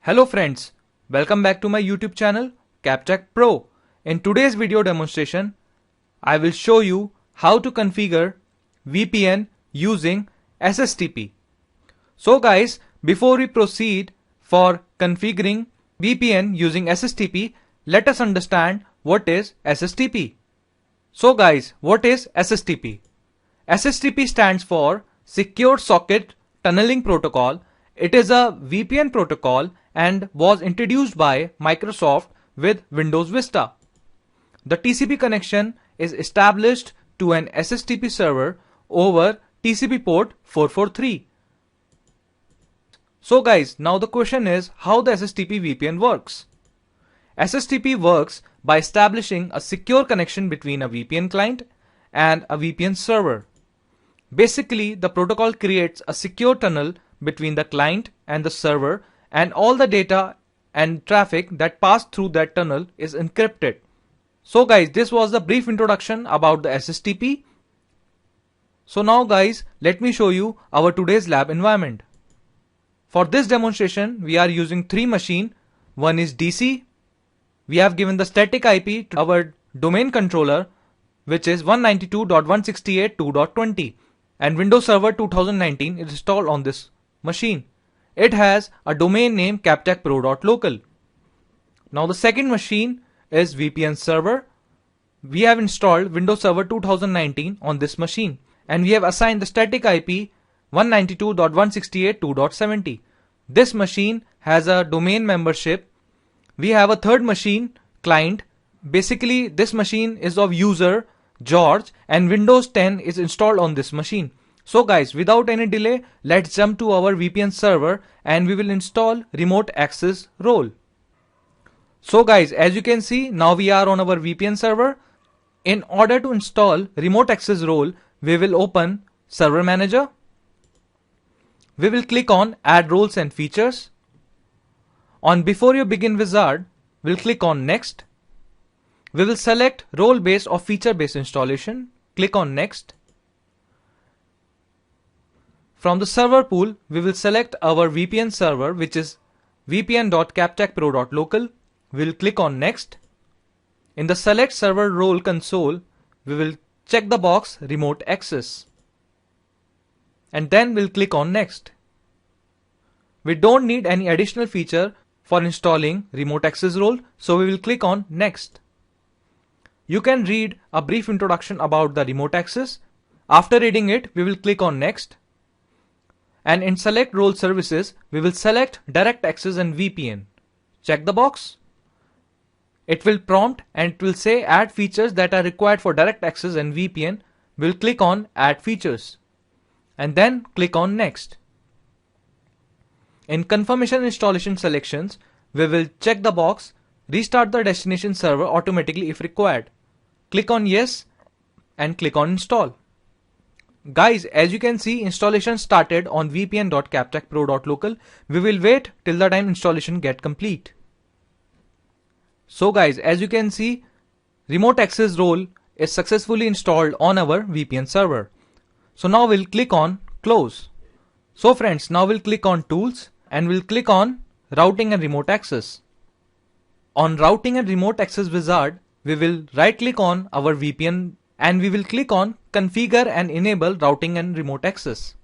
Hello friends, welcome back to my YouTube channel CapTech Pro. In today's video demonstration, I will show you how to configure VPN using SSTP. So guys, before we proceed for configuring VPN using SSTP, let us understand what is SSTP. So guys, what is SSTP? SSTP stands for Secure Socket Tunneling Protocol. It is a VPN protocol and was introduced by Microsoft with Windows Vista. The TCP connection is established to an SSTP server over TCP port 443. So guys, now the question is how the SSTP VPN works. SSTP works by establishing a secure connection between a VPN client and a VPN server. Basically, the protocol creates a secure tunnel between the client and the server, and all the data and traffic that pass through that tunnel is encrypted. So guys, this was the brief introduction about the SSTP. So now guys, let me show you our today's lab environment. For this demonstration, we are using 3 machines. One is DC. We have given the static IP to our domain controller, which is 192.168.2.20, and Windows Server 2019 is installed on this machine. It has a domain name captechpro.local. Now the second machine is VPN server. We have installed Windows Server 2019 on this machine, and we have assigned the static IP 192.168.2.70. This machine has a domain membership. We have a third machine, client. Basically, this machine is of user George, and Windows 10 is installed on this machine. So guys, without any delay, let's jump to our VPN server and we will install remote access role. So guys, as you can see, now we are on our VPN server. In order to install remote access role, we will open Server Manager. We will click on Add Roles and Features. On Before You Begin Wizard, we'll click on Next. We will select role-based or feature-based installation. Click on Next. From the server pool, we will select our VPN server, which is vpn.captechpro.local. We will click on Next. In the Select Server Role console, we will check the box Remote Access. And then we'll click on Next. We don't need any additional feature for installing Remote Access role, so we will click on Next. You can read a brief introduction about the remote access. After reading it, we will click on Next. And in Select Role Services, we will select Direct Access and VPN. Check the box. It will prompt and it will say add features that are required for direct access and VPN. We will click on Add Features. And then click on Next. In Confirmation Installation Selections, we will check the box Restart the destination server automatically if required. Click on Yes and click on Install. Guys, as you can see, installation started on vpn.captechpro.local. We will wait till the time installation get complete. So guys, as you can see, remote access role is successfully installed on our VPN server. So now we'll click on Close. So friends, now we'll click on Tools and we'll click on Routing and Remote Access. On Routing and Remote Access Wizard, we will right click on our VPN and we will click on Configure and Enable Routing and Remote Access.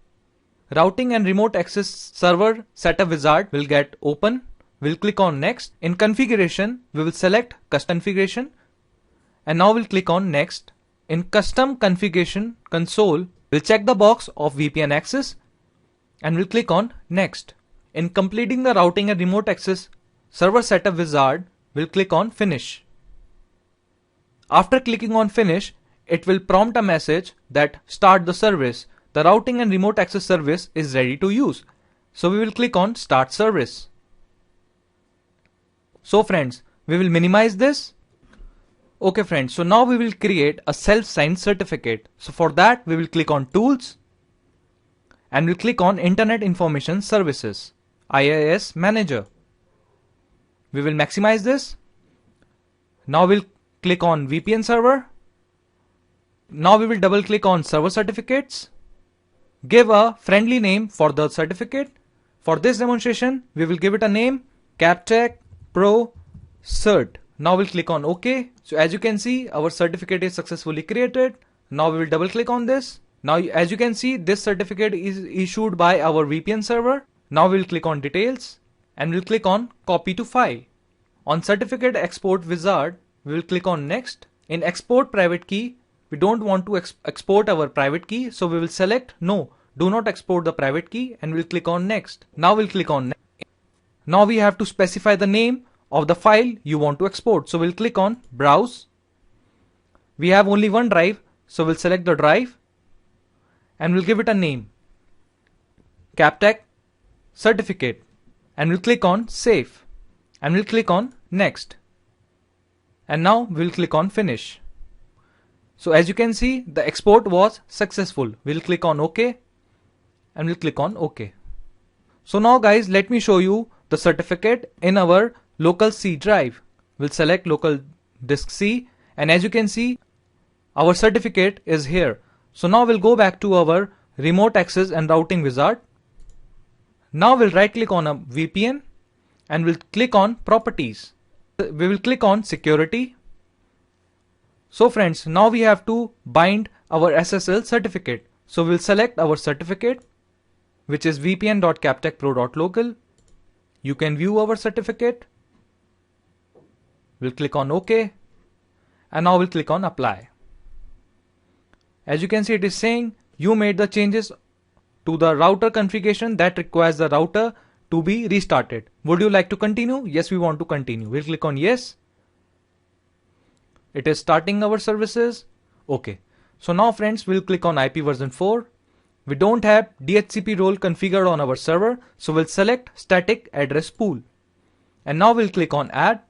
Routing and Remote Access Server Setup Wizard will get open. We'll click on Next. In Configuration, we will select Custom Configuration and now we'll click on Next. In Custom Configuration Console, we'll check the box of VPN access and we'll click on Next. In completing the Routing and Remote Access Server Setup Wizard, we'll click on Finish. After clicking on Finish, it will prompt a message that start the service. The routing and remote access service is ready to use. So we will click on Start Service. So friends, we will minimize this. Okay friends, so now we will create a self-signed certificate. So for that, we will click on Tools and we'll click on Internet Information Services, IIS Manager. We will maximize this. Now we'll click on VPN server. Now we will double click on server certificates. Give a friendly name for the certificate. For this demonstration, we will give it a name CapTech Pro Cert. Now we'll click on OK. So as you can see, our certificate is successfully created. Now we will double click on this. Now as you can see, this certificate is issued by our VPN server. Now we'll click on details and we'll click on copy to file. On certificate export wizard, we will click on next. In export private key, we don't want to export our private key, so we will select no, do not export the private key, and we'll click on next. Now we'll click on next. Now we have to specify the name of the file you want to export, so we'll click on browse. We have only one drive, so we'll select the drive and we'll give it a name, CapTech certificate, and we'll click on save and we'll click on next, and now we'll click on finish. So as you can see, the export was successful. We'll click on OK and we'll click on OK. So now guys, let me show you the certificate in our local C drive. We'll select local disk C, and as you can see, our certificate is here. So now we'll go back to our remote access and routing wizard. Now we'll right click on a VPN and we'll click on properties. We will click on security. So friends, now we have to bind our SSL certificate. So we'll select our certificate, which is vpn.captechpro.local. You can view our certificate. We'll click on OK, and now we'll click on apply. As you can see, it is saying you made the changes to the router configuration that requires the router to be restarted. Would you like to continue? Yes, we want to continue. We'll click on yes. It is starting our services. Okay. So now friends, we'll click on IP version 4. We don't have DHCP role configured on our server, so we'll select static address pool. And now we'll click on add.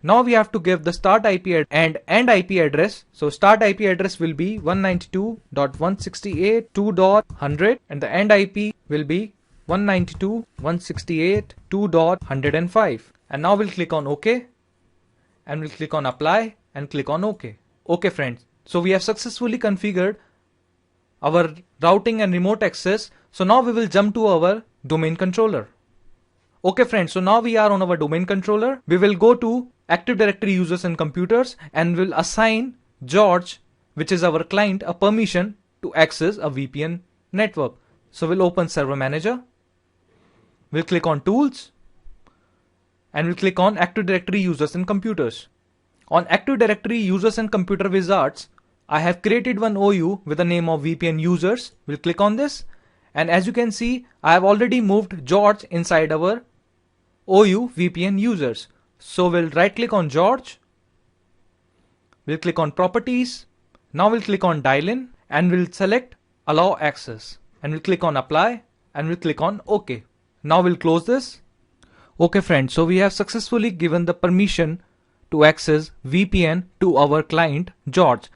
Now we have to give the start IP and end IP address. So start IP address will be 192.168.2.100 and the end IP will be 192.168.2.105. And now we'll click on OK and we'll click on apply and click on OK. Okay friends, so we have successfully configured our routing and remote access. So now we will jump to our domain controller. Okay friends, so now we are on our domain controller. We will go to Active Directory users and computers and will assign George, which is our client, a permission to access a VPN network. So we'll open Server Manager. We'll click on Tools and we'll click on Active Directory users and computers. On Active Directory users and computer wizards, I have created one OU with the name of VPN users. We'll click on this, and as you can see, I have already moved George inside our OU VPN users. So we'll right click on George. We'll click on properties. Now we'll click on dial in and we'll select allow access and we'll click on apply and we'll click on OK. Now we'll close this. Okay friends, so we have successfully given the permission to access VPN to our client George.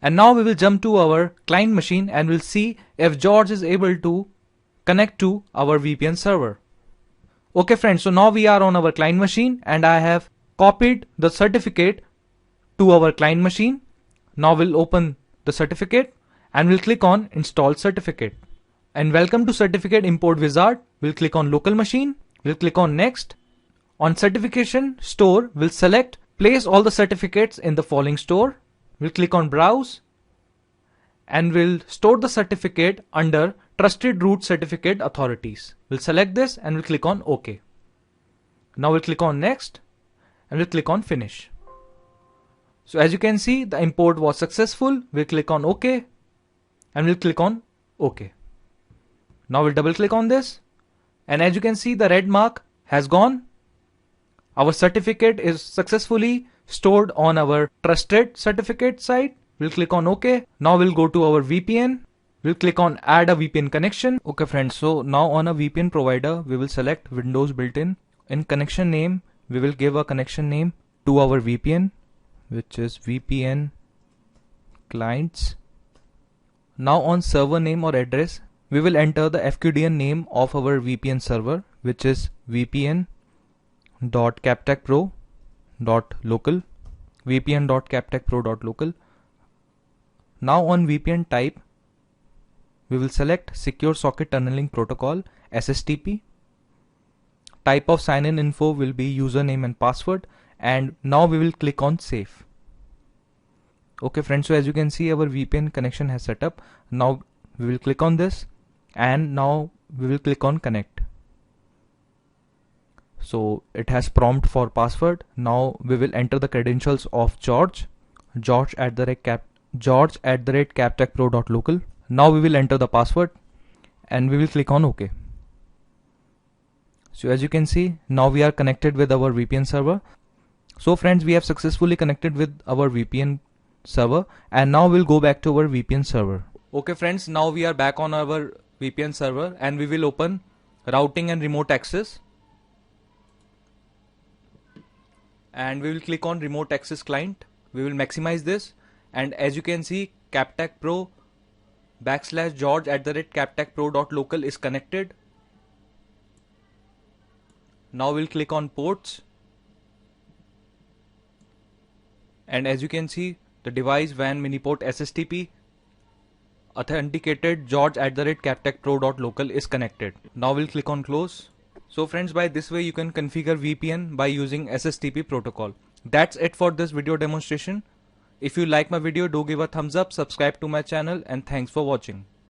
And now we will jump to our client machine and we'll see if George is able to connect to our VPN server. Okay friends, so now we are on our client machine and I have copied the certificate to our client machine. Now we'll open the certificate and we'll click on install certificate. And welcome to certificate import wizard. We'll click on local machine. We'll click on next. On certification store, we'll select place all the certificates in the following store. We'll click on browse and we'll store the certificate under trusted root certificate authorities. We'll select this and we'll click on OK. Now we'll click on next and we'll click on finish. So as you can see, the import was successful. We'll click on OK and we'll click on OK. Now we'll double click on this and as you can see, the red mark has gone. Our certificate is successfully stored on our trusted certificate site. We'll click on OK. Now we'll go to our VPN. We'll click on add a VPN connection. Okay friends, so now on a VPN provider, we will select Windows built-in. In connection name, we will give a connection name to our VPN, which is VPN clients. Now on server name or address, we will enter the FQDN name of our VPN server, which is vpn.captechpro.local. vpn.captechpro.local. Now on VPN type, we will select Secure Socket Tunneling Protocol SSTP. type of sign-in info will be username and password, and now we will click on save. Okay friends, so as you can see, our VPN connection has set up. Now we will click on this, and now we will click on connect. So it has prompt for password. Now we will enter the credentials of George at the rate captechpro.local. Now we will enter the password and we will click on OK. So as you can see, now we are connected with our VPN server. So friends, we have successfully connected with our VPN server, and now we'll go back to our VPN server. Okay friends, now we are back on our VPN server and we will open routing and remote access. And we will click on remote access client. We will maximize this, and as you can see, Captech Pro /George at the rate captechpro.local is connected. Now we'll click on ports, and as you can see, the device WAN miniport SSTP authenticated George at the rate captechpro.local is connected. Now we'll click on close. So friends, by this way you can configure VPN by using SSTP protocol. That's it for this video demonstration. If you like my video, do give a thumbs up, subscribe to my channel, and thanks for watching.